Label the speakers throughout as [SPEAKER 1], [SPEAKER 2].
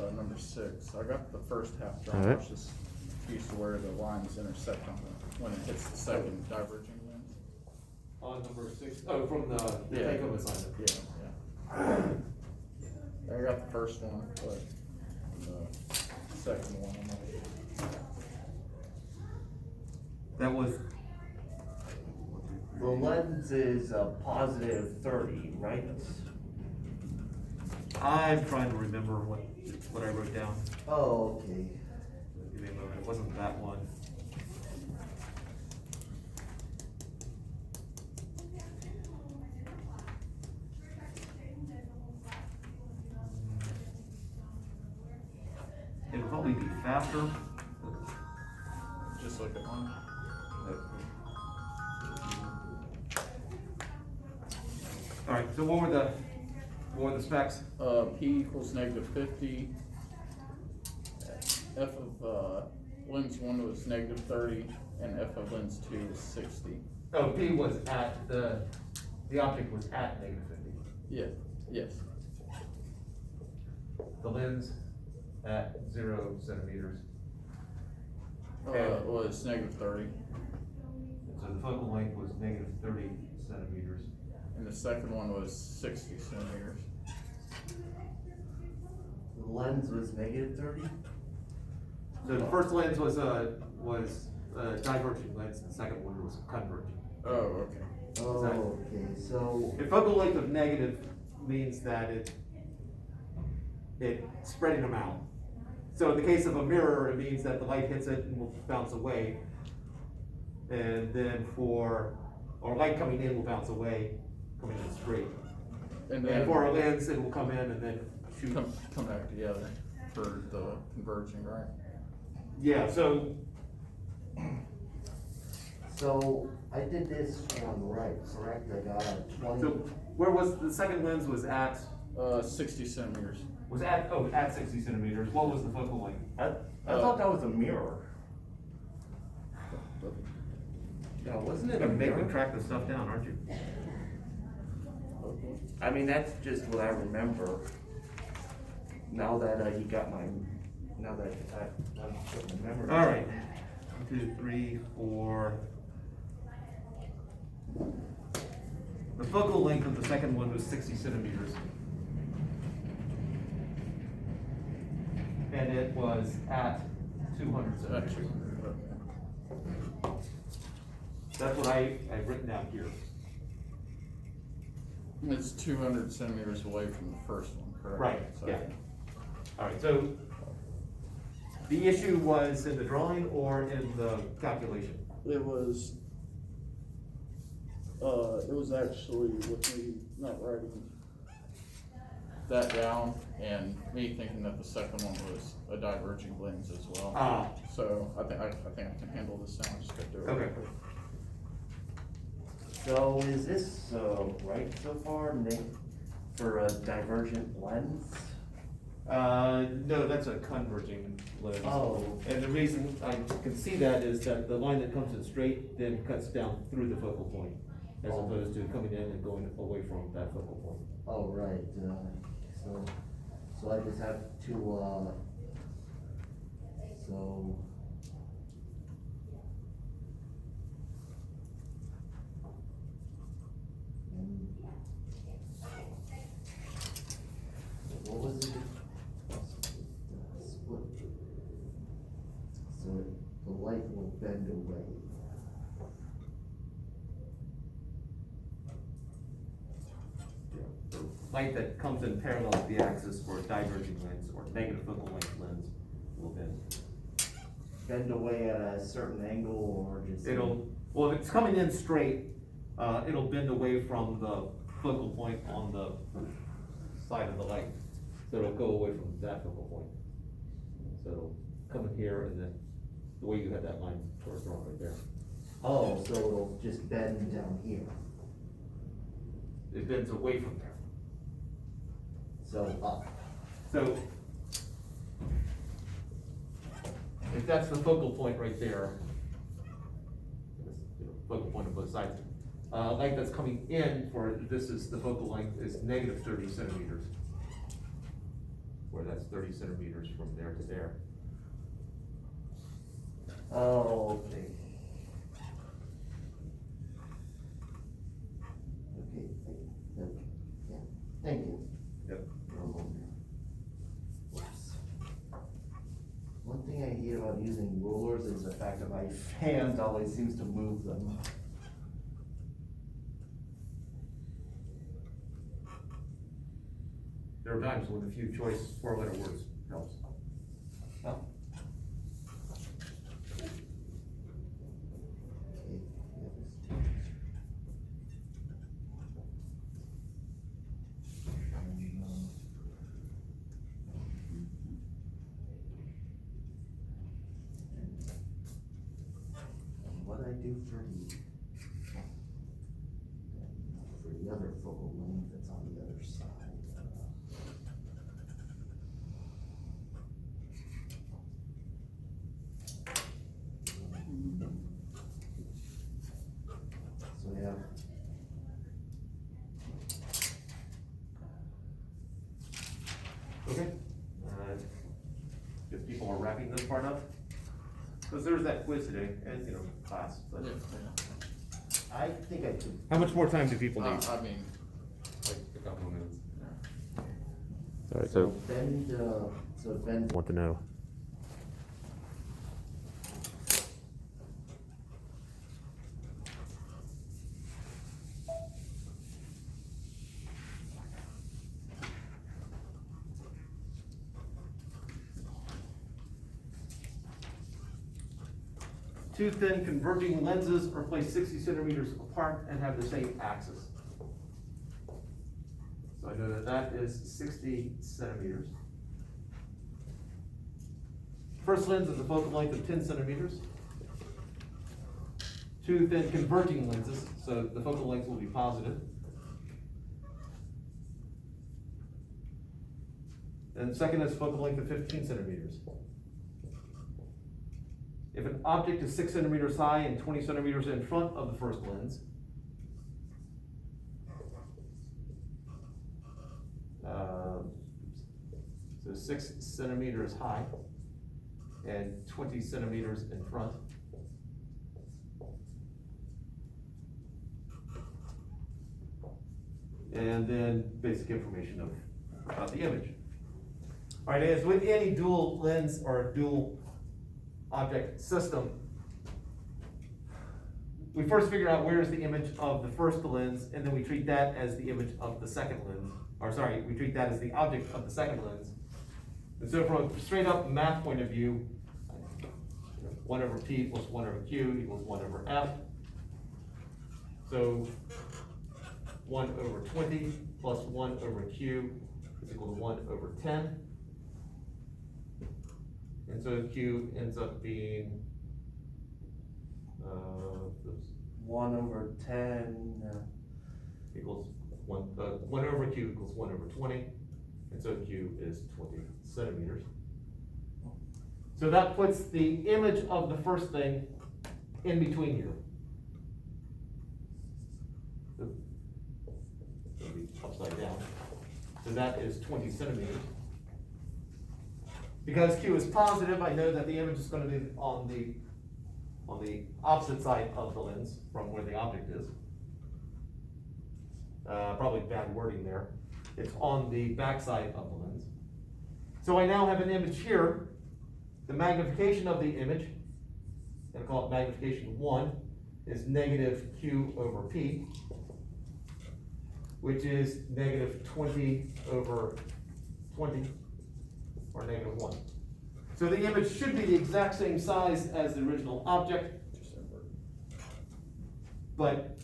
[SPEAKER 1] number 6. I got the first half drawn.
[SPEAKER 2] Alright.
[SPEAKER 1] I was just used to where the lines intersect on when it hits the second diverging lens.
[SPEAKER 3] On number 6, oh, from the
[SPEAKER 1] Yeah.
[SPEAKER 3] take-home assignment.
[SPEAKER 1] Yeah. I got the first one, but the second one, I'm not.
[SPEAKER 3] That was,
[SPEAKER 4] The lens is a positive 30, right?
[SPEAKER 3] I'm trying to remember what I wrote down.
[SPEAKER 4] Oh, okay.
[SPEAKER 3] Give me a moment, it wasn't that one. It'll probably be faster.
[SPEAKER 1] Just look at one.
[SPEAKER 3] All right, so what were the specs?
[SPEAKER 1] P equals -50. F of lens 1 was -30, and F of lens 2 was 60.
[SPEAKER 3] Oh, P was at, the object was at -50.
[SPEAKER 1] Yeah, yes.
[SPEAKER 3] The lens at 0 centimeters.
[SPEAKER 1] Was -30,
[SPEAKER 3] So the focal length was -30 centimeters.
[SPEAKER 1] and the second one was 60 centimeters.
[SPEAKER 4] The lens was -30?
[SPEAKER 3] So the first lens was a diverging lens, and the second one was converging.
[SPEAKER 1] Oh, okay.
[SPEAKER 4] Oh, okay, so,
[SPEAKER 3] If focal length of negative means that it's spreading them out. So in the case of a mirror, it means that the light hits it and will bounce away. And then or light coming in will bounce away, coming in straight.
[SPEAKER 1] And
[SPEAKER 3] And
[SPEAKER 1] then
[SPEAKER 3] for a lens, it will come in and then shoot.
[SPEAKER 1] come back together for the converging, right?
[SPEAKER 3] Yeah, so
[SPEAKER 4] so I did this one right, correct? I got a 20.
[SPEAKER 3] So where was, the second lens was at
[SPEAKER 1] 60 centimeters.
[SPEAKER 3] at 60 centimeters. What was the focal length?
[SPEAKER 4] I thought that was a mirror. No, wasn't it a
[SPEAKER 3] Make me
[SPEAKER 4] mirror?
[SPEAKER 3] track the stuff down, aren't you?
[SPEAKER 4] I mean, that's just what I remember. Now that you got my, now that I'm putting the memory.
[SPEAKER 3] All right. 1, 2, 3, 4. The focal length of the second one was 60 centimeters. And it was at 200 centimeters.
[SPEAKER 1] Actually,
[SPEAKER 3] That's what I've written down here.
[SPEAKER 1] it's 200 centimeters away from the first one, correct?
[SPEAKER 3] Right,
[SPEAKER 1] So-
[SPEAKER 3] yeah. All right, so the issue was in the drawing or in the calculation?
[SPEAKER 1] It was actually with me not writing that down and me thinking that the second one was a diverging lens as well.
[SPEAKER 3] Ah.
[SPEAKER 1] So I think I can handle this now, just gotta do it.
[SPEAKER 3] Okay.
[SPEAKER 4] So is this, right so far, Nick, for a divergent lens?
[SPEAKER 3] No, that's a converging lens.
[SPEAKER 4] Oh.
[SPEAKER 3] And the reason I can see that is that the line that comes in straight then cuts down through the focal point, as
[SPEAKER 4] Oh.
[SPEAKER 3] opposed to coming in and going away from that focal point.
[SPEAKER 4] Oh, right, so I just have to, so. And what was it? Split. So the light will bend away.
[SPEAKER 3] Light that comes in parallel with the axis for a diverging lens or negative focal length lens will bend.
[SPEAKER 4] Bend away at a certain angle or just?
[SPEAKER 3] Well, if it's coming in straight, it'll bend away from the focal point on the side of the light. So it'll go away from that focal point. So it'll come in here and then the way you have that line sort of drawn right there.
[SPEAKER 4] Oh, so it'll just bend down here.
[SPEAKER 3] It bends away from there.
[SPEAKER 4] So up.
[SPEAKER 3] So if that's the focal point right there, focal point on both sides, light that's coming in for, this is the focal length is -30 centimeters. where that's 30 centimeters from there to there.
[SPEAKER 4] Oh, okay. Okay, yeah, thank you.
[SPEAKER 3] Yep.
[SPEAKER 4] Whoops. One thing I hate about using rulers is the fact that my hand always seems to move them.
[SPEAKER 3] There are times when a few choice 4-letter words helps.
[SPEAKER 4] Oh. What I do for the other focal length that's on the other side. So we have.
[SPEAKER 3] Okay. If people are wrapping this part up, because there's that quiz today, and, class, but.
[SPEAKER 1] Yeah,
[SPEAKER 4] I think I could.
[SPEAKER 3] How much more time do people
[SPEAKER 1] yeah.
[SPEAKER 3] need?
[SPEAKER 1] I mean,
[SPEAKER 3] Like a couple of minutes.
[SPEAKER 2] All right,
[SPEAKER 4] So bend, so bend.
[SPEAKER 2] want to know.
[SPEAKER 3] Two thin converging lenses are placed 60 centimeters apart and have the same axis. So I know that that is 60 centimeters. First lens is a focal length of 10 centimeters. Two thin converging lenses, so the focal length will be positive. And second is focal length of 15 centimeters. If an object is 6 centimeters high and 20 centimeters in front of the first lens, so 6 centimeters high and 20 centimeters in front, and then basic information about the image. All right, as with any dual lens or dual object system, we first figure out where is the image of the first lens, and then we treat that as the image of the second lens, or sorry, we treat that as the object of the second lens. And so from a straight up math point of view, 1 over P plus 1 over Q equals 1 over F. So 1 over 20 plus 1 over Q is equal to 1 over 10. And so Q ends up being,
[SPEAKER 4] 1 over 10,
[SPEAKER 3] equals 1 over Q equals 1 over 20, and so Q is 20 centimeters. So that puts the image of the first thing in between here. It'll be upside down. So that is 20 centimeters. Because Q is positive, I know that the image is going to be on the opposite side of the lens from where the object is. Probably bad wording there. It's on the back side of the lens. So I now have an image here. The magnification of the image, I'm going to call it magnification 1, is negative Q over P, which is negative 20 over 20, or negative 1. So the image should be the exact same size as the original object. But,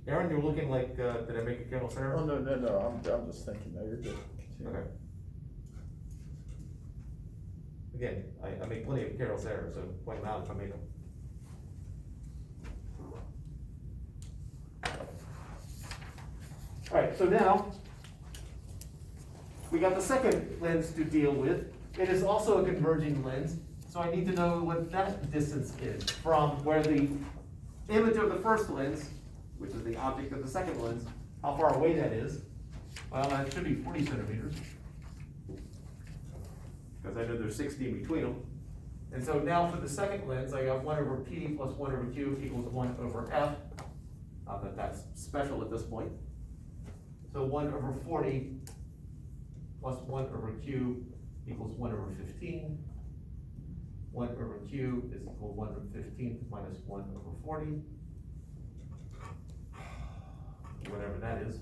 [SPEAKER 3] Aaron, you're looking like, did I make a careless error?
[SPEAKER 1] oh, no, I'm just thinking, no, you're good.
[SPEAKER 3] Okay. Again, I make plenty of careless errors, so point them out if I make them. All right, so now, we got the second lens to deal with. It is also a converging lens, so I need to know what that distance is from where the image of the first lens, which is the object of the second lens, how far away that is. Well, that should be 40 centimeters. because I know there's 60 in between them. And so now for the second lens, I got 1 over P plus 1 over Q equals 1 over F. Not that that's special at this point. So 1 over 40 plus 1 over Q equals 1 over 15. 1 over Q is equal to 1 over 15 minus 1 over 40. Whatever that is.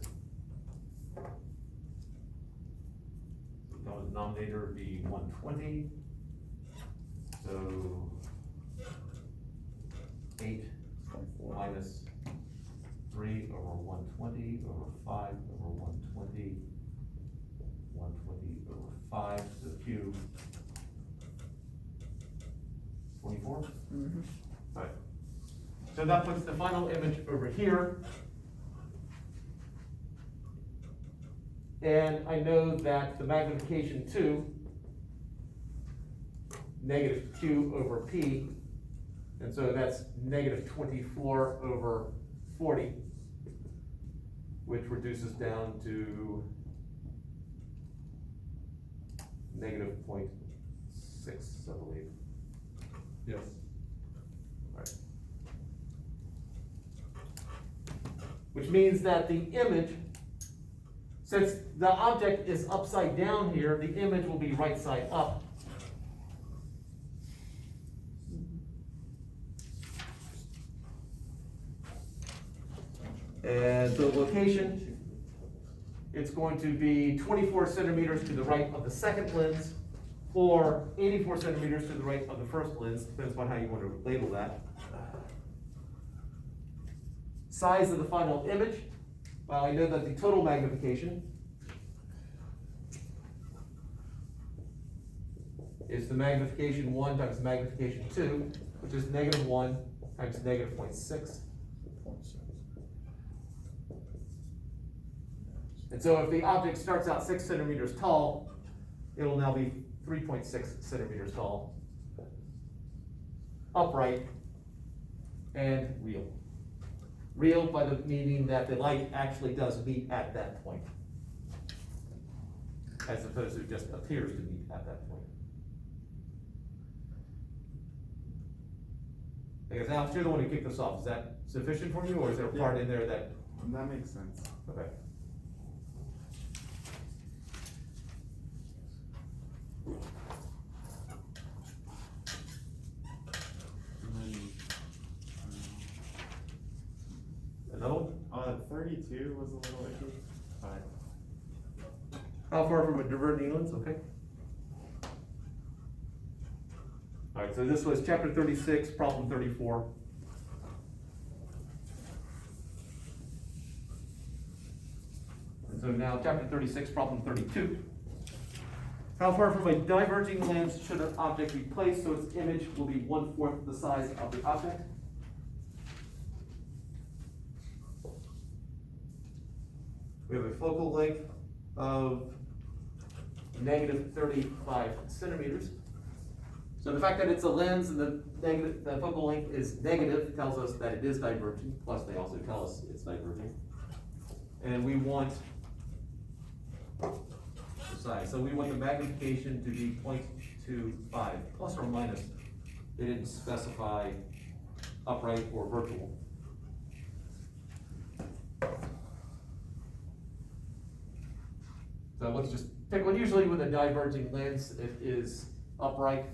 [SPEAKER 3] So common denominator would be 120. So 8 minus 3 over 120 over 5 over 120, 120 over 5, so Q 24? Alright. So that puts the final image over here. And I know that the magnification 2, negative Q over P, and so that's negative 24 over 40, which reduces down to negative 0.6, I believe.
[SPEAKER 1] Yes.
[SPEAKER 3] Right. Which means that the image, since the object is upside down here, the image will be right side up. And the location, it's going to be 24 centimeters to the right of the second lens, or 84 centimeters to the right of the first lens, depends on how you want to label that. Size of the final image, well, I know that the total magnification is the magnification 1 times magnification 2, which is negative 1 times negative 0.6. And so if the object starts out 6 centimeters tall, it'll now be 3.6 centimeters tall, upright, and real. Real by the meaning that the light actually does meet at that point, as opposed to just appears to meet at that point. I guess Alex, you're the one who kicked this off. Is that sufficient for you, or is there a part in there that?
[SPEAKER 5] That makes sense.
[SPEAKER 3] Okay.
[SPEAKER 5] And then,
[SPEAKER 3] Another one?
[SPEAKER 5] 32 was a little icky, but
[SPEAKER 3] How far from a diverging lens? Okay. All right, so this was chapter 36, problem 34. And so now chapter 36, problem 32. How far from a diverging lens should an object be placed so its image will be 1/4 the size of the object? We have a focal length of negative 35 centimeters. So the fact that it's a lens and the focal length is negative tells us that it is diverging, plus they also tell us it's diverging. And we want the size, so we want the magnification to be 0.25, plus or minus. They didn't specify upright or virtual. So let's just pick one. Usually with a diverging lens, it is upright.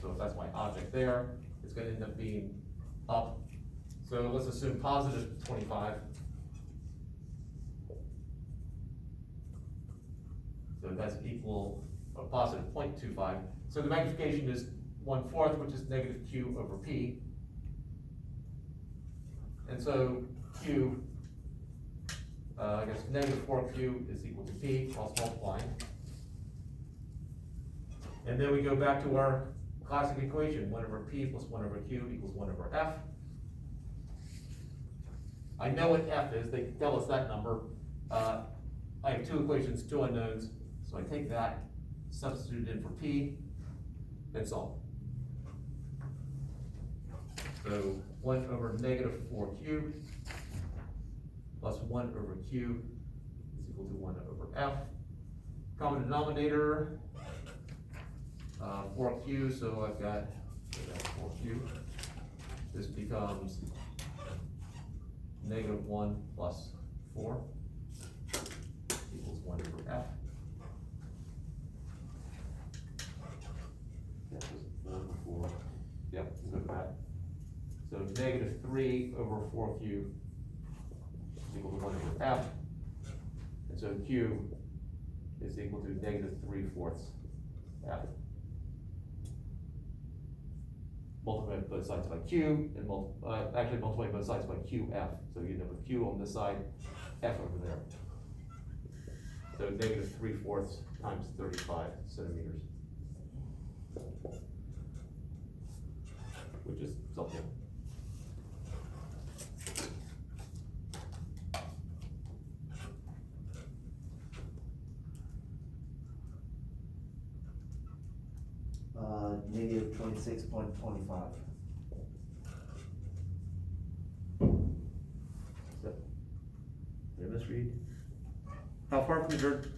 [SPEAKER 3] So if that's my object there, it's gonna end up being up. So let's assume positive 25. So that's equal, or positive 0.25. So the magnification is 1/4, which is negative Q over P. And so Q, I guess negative 4Q is equal to P, cross multiplying. And then we go back to our classic equation, 1 over P plus 1 over Q equals 1 over F. I know what F is, they tell us that number. I have two equations, two unknowns, so I take that, substitute in for P, then solve. So 1 over negative 4Q plus 1 over Q is equal to 1 over F. Common denominator, four Q, so I've got four Q. This becomes -1 plus 4 equals 1 over F. That was 4 before. Yep, we'll go to that. So -3 over 4Q is equal to 1 over F. And so Q is equal to -3/4 F. Multiply both sides by Q and actually multiply both sides by QF. So you end up with Q on this side, F over there. So -3/4 times 35 centimeters. Which is something.
[SPEAKER 4] -26.25.
[SPEAKER 3] So, did I misread? How far from the dirt?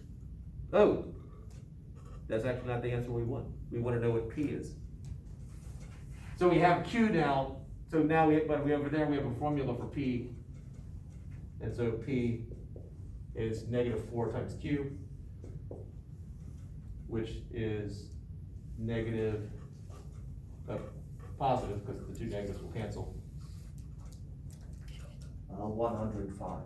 [SPEAKER 3] Oh! That's actually not the answer we want. We wanna know what P is. So we have Q now, so now but over there we have a formula for P. And so P is -4 times Q, which is positive, because the two negatives will cancel.
[SPEAKER 4] 105.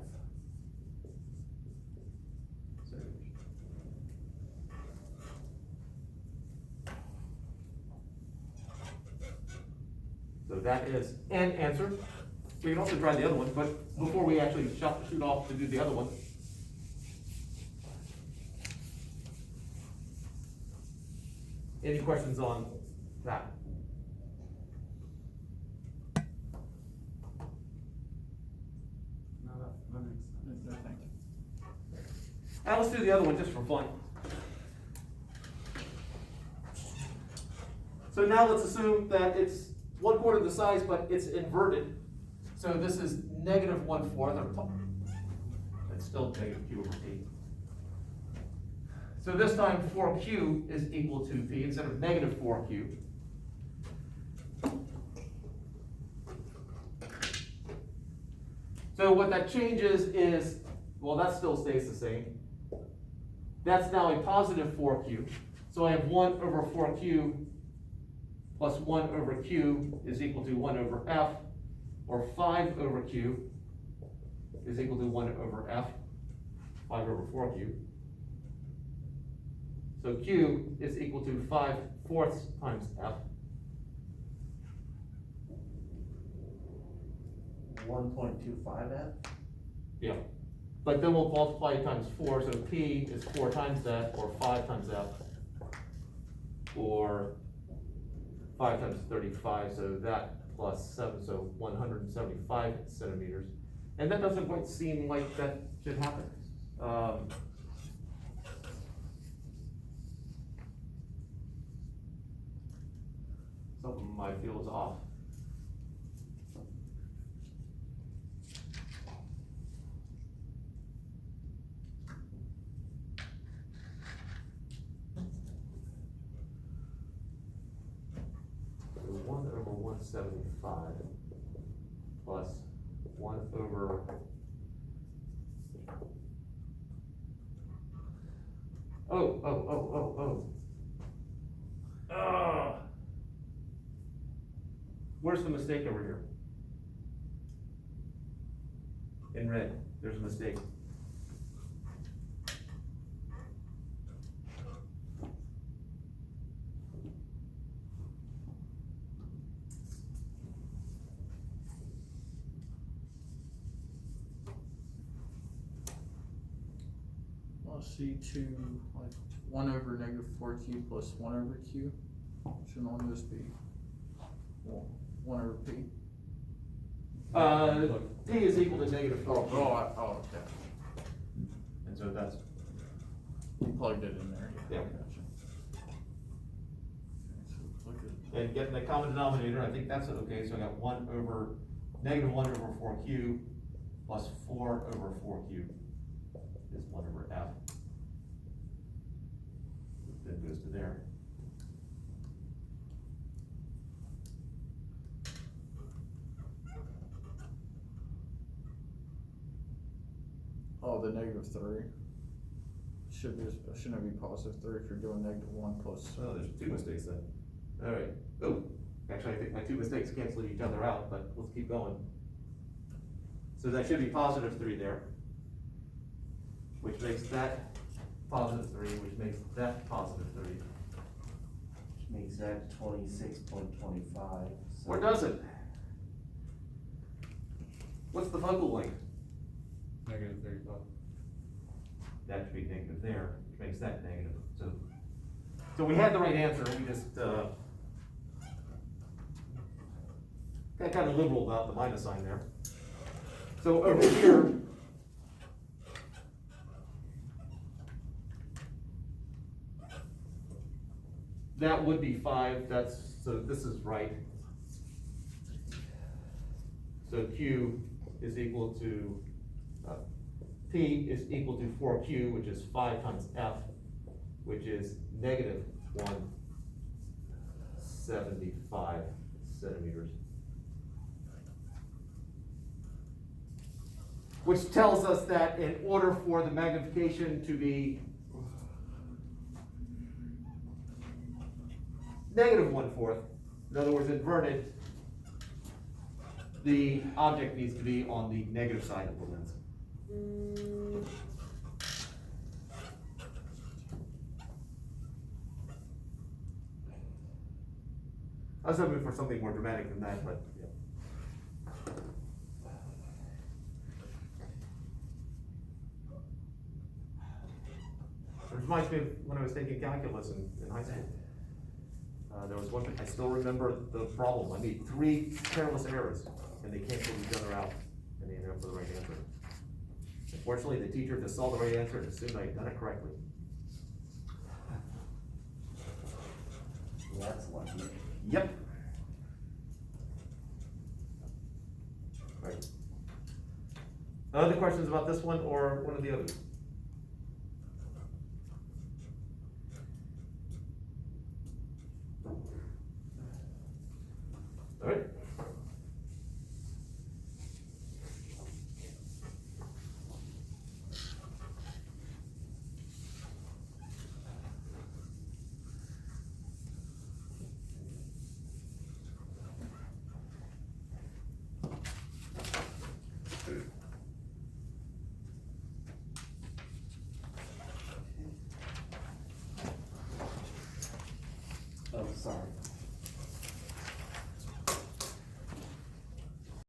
[SPEAKER 3] So that is an answer. We can also try the other one, but before we actually shoot off to do the other one. Any questions on that?
[SPEAKER 5] No, that makes sense.
[SPEAKER 1] No, thank you.
[SPEAKER 3] Now let's do the other one just for fun. So now let's assume that it's 1/4 the size, but it's inverted. So this is -1/4, or it's still -Q over P. So this time 4Q is equal to P instead of -4Q. So what that changes is, well, that still stays the same. That's now a positive 4Q. So I have 1 over 4Q plus 1 over Q is equal to 1 over F, or 5 over Q is equal to 1 over F, 5 over 4Q. So Q is equal to 5/4 times F.
[SPEAKER 4] 1.25 F.
[SPEAKER 3] Yeah. But then we'll multiply it times 4, so P is 4 times that, or 5 times F, or 5 times 35, so that plus 7, so 175 centimeters. And that doesn't quite seem like that should happen. Something I feel is off. So 1 over 175 plus 1 over Where's the mistake over here? In red, there's a mistake.
[SPEAKER 1] Well, C2, like 1 over -4Q plus 1 over Q. Shouldn't all this be 1 over P?
[SPEAKER 3] P is equal to -4.
[SPEAKER 1] Okay.
[SPEAKER 3] And so that's,
[SPEAKER 1] You plugged it in there.
[SPEAKER 3] Yeah.
[SPEAKER 1] Gotcha. Okay, so look at.
[SPEAKER 3] and getting the common denominator, I think that's okay, so I got 1 over, -1 over 4Q plus 4 over 4Q is 1 over F. That goes to there.
[SPEAKER 1] the -3. Shouldn't it be +3 if you're doing -1 plus?
[SPEAKER 3] Oh, there's two mistakes then. Alright, oh, actually, I think my two mistakes cancel each other out, but let's keep going. So that should be +3 there. Which makes that +3, which makes that +3.
[SPEAKER 4] Which makes that 26.25.
[SPEAKER 3] Or does it? What's the focal length?
[SPEAKER 5] -35.
[SPEAKER 3] That should be negative there, which makes that negative, so we had the right answer, we just, got kind of liberal about the minus sign there. So over here, that would be 5, so this is right. So Q is equal to, P is equal to 4Q, which is 5 times F, which is -175 centimeters. Which tells us that in order for the magnification to be -1/4, in other words, inverted, the object needs to be on the negative side of the lens. I was hoping for something more dramatic than that, but yeah. It reminds me of when I was taking calculus in high school. There was one, I still remember the problem. I made 3 careless errors, and they canceled each other out, and they ended up with the right answer. Unfortunately, the teacher just saw the right answer and assumed I had done it correctly.
[SPEAKER 4] Well, that's lucky.
[SPEAKER 3] Yep. Right. Other questions about this one or one of the others? All right.
[SPEAKER 4] Oh, sorry.